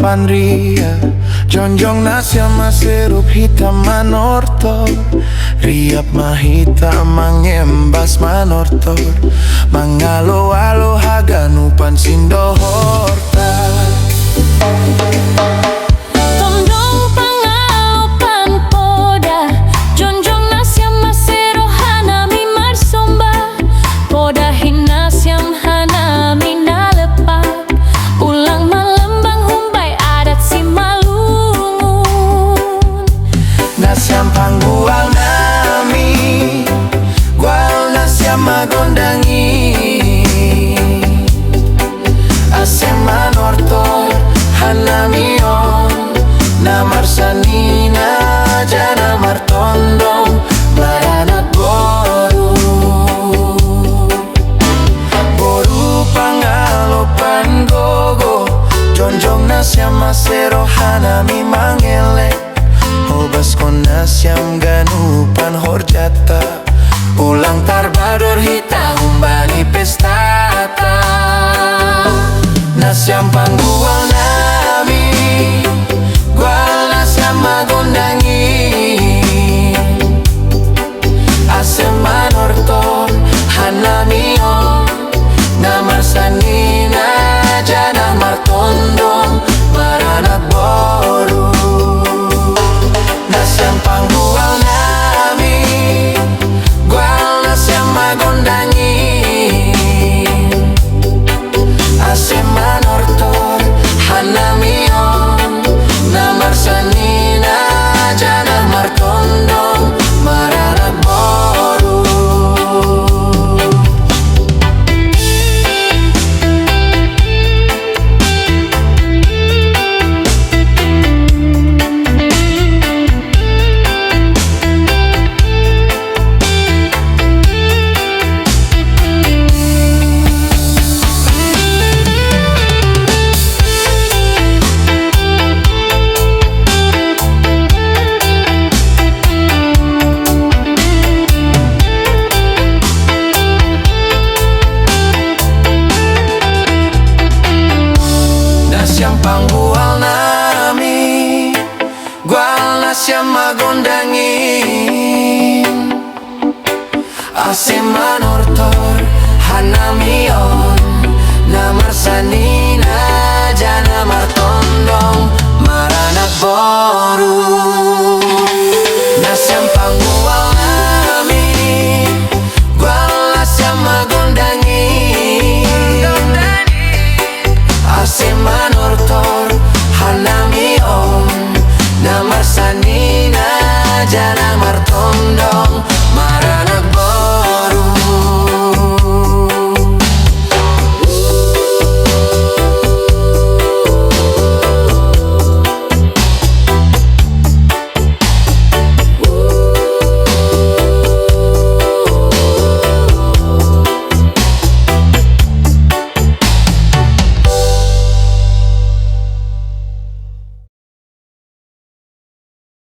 pan ria Jonjong nasya masirup hitam manortor Riap mahita mangembas manortor Mangalo-alo haganupan sindohorta Nasyam panggual nami Gual nasyam magondangi Asem manortor hanamion Namar sanina jana martondong Maranat boru Boru pangalopan gogo Jonjong nasyam masero hanami mangelek Hobas kon nasyam ganupan horjata Ulang tarbador hita humbani pestata Nasyam panggual nami Gual nasyam magondangi Asem manortor hanamion Namar sanina janah martondong Maranat boru Nasyam panggual nami Gual nasyam magondangi Asem manortor hanamion Namar sanina janah martondong Maranat boru Nasyam panggual nami Gual nasyam magondangin Asem manortor hanamion Namar sani